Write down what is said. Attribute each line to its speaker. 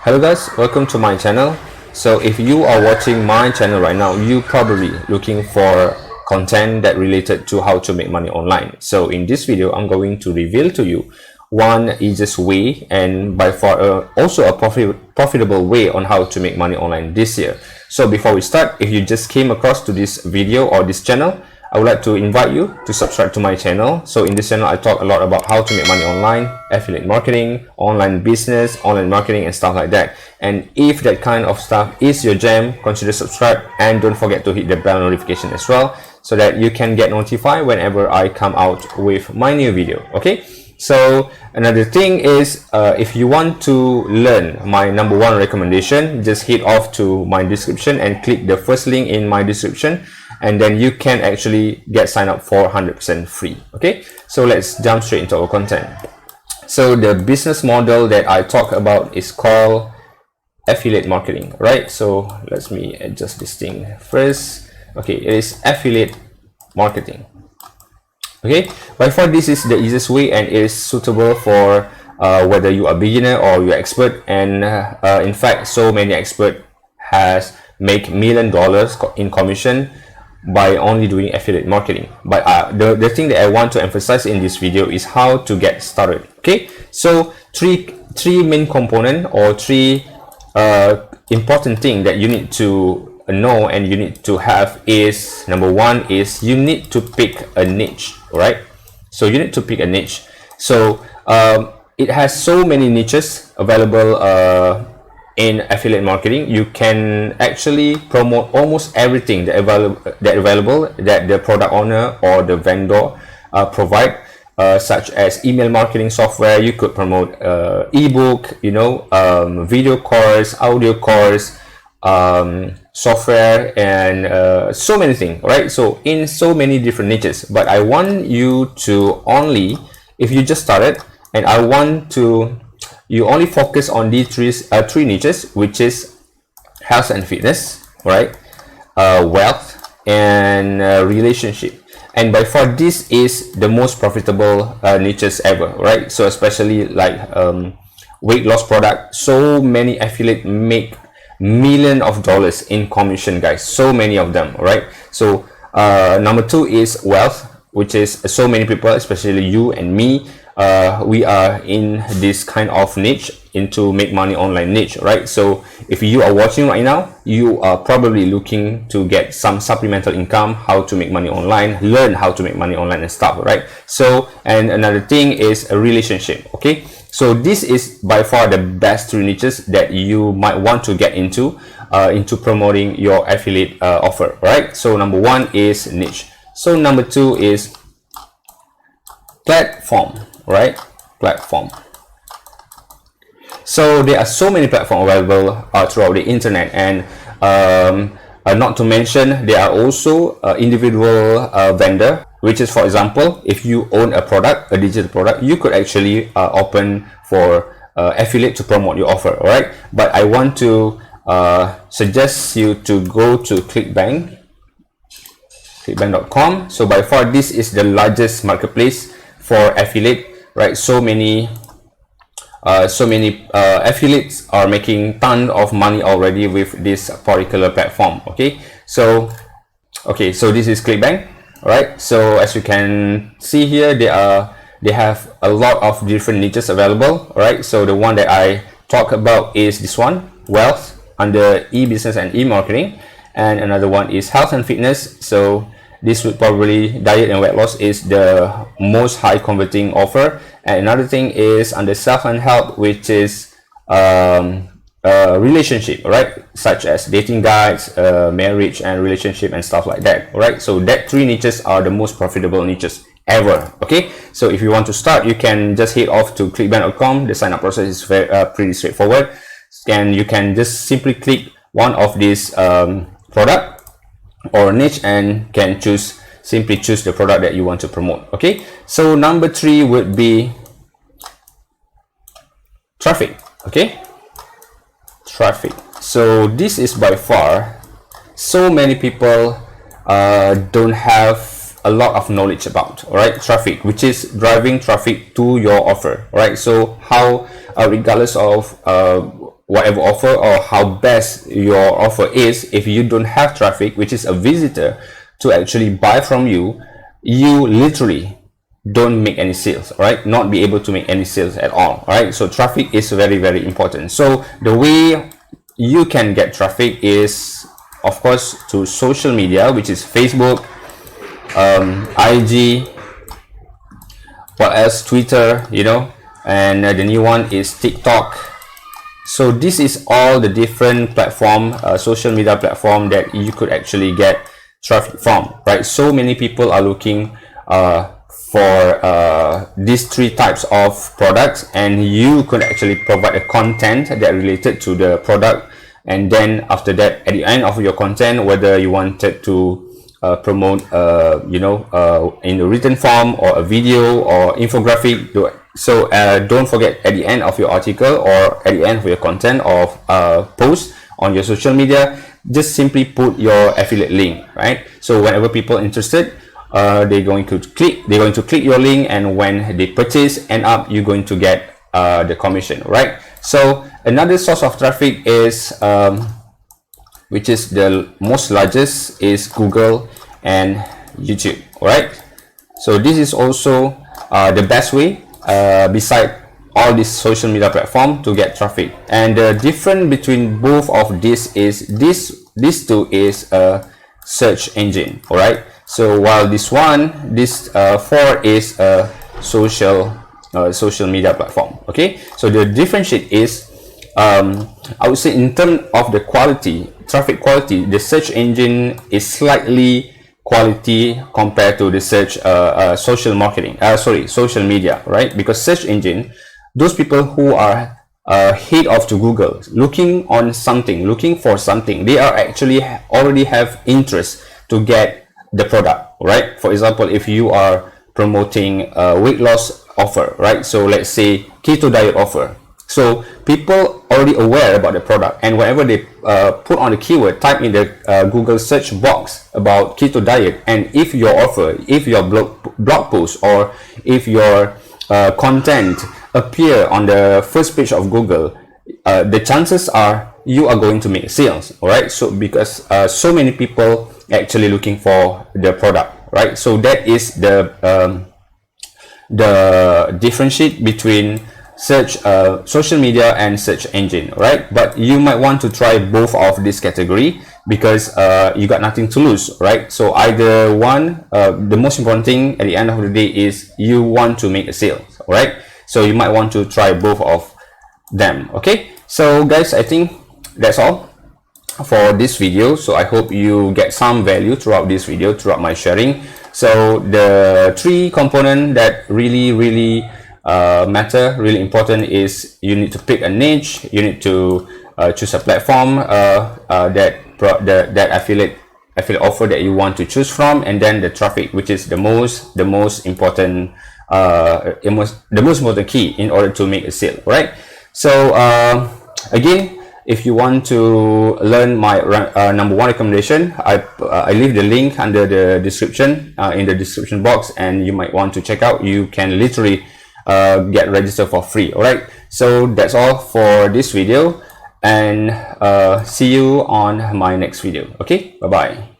Speaker 1: Hello guys, welcome to my channel. So if you are watching my channel right now, you probably looking for content that related to how to make money online. So in this video, I'm going to reveal to you one easiest way and by far also a profitable way on how to make money online this year. So before we start, if you just came across to this video or this channel, I would like to invite you to subscribe to my channel. So in this channel, I talk a lot about how to make money online, affiliate marketing, online business, online marketing and stuff like that. And if that kind of stuff is your jam, consider subscribe and don't forget to hit the bell notification as well so that you can get notified whenever I come out with my new video. Okay, so another thing is if you want to learn my number one recommendation, just hit off to my description and click the first link in my description, and then you can actually get signed up for 100% free. Okay, so let's jump straight into our content. So the business model that I talk about is called affiliate marketing, right? So let me adjust this thing first. Okay, it is affiliate marketing. Okay, by far this is the easiest way and it is suitable for whether you are beginner or you're expert. And in fact, so many expert has make $1 million in commission by only doing affiliate marketing. But the thing that I want to emphasize in this video is how to get started. Okay, so three main component or three important thing that you need to know and you need to have is, number one is you need to pick a niche. Right, so you need to pick a niche. So it has so many niches available in affiliate marketing. You can actually promote almost everything that available that the product owner or the vendor provide, such as email marketing software. You could promote ebook, video course, audio course, software, and so many things, right? So in so many different niches, but I want you to only, if you just started, and I want to you only focus on these three niches, which is health and fitness, right, wealth, and relationship. And by far this is the most profitable niches ever, right? So especially like weight loss product, so many affiliate make millions of dollars in commission, guys, so many of them, right? So number two is wealth, which is so many people, especially you and me, we are in this kind of niche, into make money online niche, right? So if you are watching right now, you are probably looking to get some supplemental income, how to make money online, learn how to make money online and stuff, right? So, and another thing is a relationship. Okay, so this is by far the best three niches that you might want to get into promoting your affiliate offer, right? So number one is niche. So number two is platform, right? Platform. So there are so many platforms available throughout the internet, and not to mention there are also individual vendor, which is, for example, if you own a product, a digital product, you could actually open for affiliate to promote your offer, right? But I want to suggest you to go to clickbank.com. So by far this is the largest marketplace for affiliate, right? So many affiliates are making ton of money already with this particular platform. Okay, so this is Clickbank, right? So as you can see here, they have a lot of different niches available, right? So the one that I talk about is this one, wealth, under e-business and e-marketing, and another one is health and fitness. So this would probably, diet and weight loss is the most high converting offer. And another thing is under self and health, which is relationship, right? Such as dating guides, marriage and relationship and stuff like that, right? So that three niches are the most profitable niches ever. Okay, so if you want to start, you can just head off to clickbank.com. The sign up process is pretty straightforward, and you can just simply click one of these product or niche and can simply choose the product that you want to promote. Okay, so number three would be traffic. Okay, traffic. So this is by far so many people don't have a lot of knowledge about, right? Traffic, which is driving traffic to your offer, right? So how regardless of whatever offer or how best your offer is, if you don't have traffic, which is a visitor to actually buy from you, you literally don't make any sales, right? Not be able to make any sales at all, right? So traffic is very, very important. So the way you can get traffic is, of course, to social media, which is Facebook, IG, what else, Twitter, you know, and the new one is TikTok. So this is all the different platform, social media platform that you could actually get traffic from, right? So many people are looking for these three types of products, and you could actually provide a content that related to the product. And then after that, at the end of your content, whether you wanted to promote you know, in a written form or a video or infographic, so don't forget, at the end of your article or at the end of your content or post on your social media, just simply put your affiliate link, right? So whenever people interested, they're going to click your link, and when they purchase, end up you're going to get the commission, right? So another source of traffic is which is the most largest, is Google and YouTube, right? So this is also the best way beside all these social media platform to get traffic. And the difference between both of these is these two is a search engine, all right? So while this four is a social media platform. Okay, so the differentiate is I would say in terms of the quality, traffic quality, the search engine is slightly quality compared to the social media, right? Because search engine, those people who are head off to Google looking for something, they are actually already have interest to get the product, right? For example, if you are promoting a weight loss offer, right? So let's say keto diet offer. So people already aware about the product, and whenever they put on the keyword, type in the Google search box about keto diet, and if your offer, if your blog post, or if your content appear on the first page of Google, the chances are you are going to make sales, all right? So because so many people actually looking for the product, right? So that is the differentiate between social media and search engine, right? But you might want to try both of this category because you got nothing to lose, right? So either one, the most important thing at the end of the day is you want to make a sale, right? So you might want to try both of them. Okay, so guys, I think that's all for this video. So I hope you get some value throughout this video, throughout my sharing. So the three components that really matter, really important, is you need to pick a niche, you need to choose a platform that affiliate offer that you want to choose from, and then the traffic, which is the most important key in order to make a sale, right? So again, if you want to learn my number one recommendation, I leave the link under the description, in the description box, and you might want to check out. You can literally get registered for free. All right, so that's all for this video, and see you on my next video. Okay, bye bye.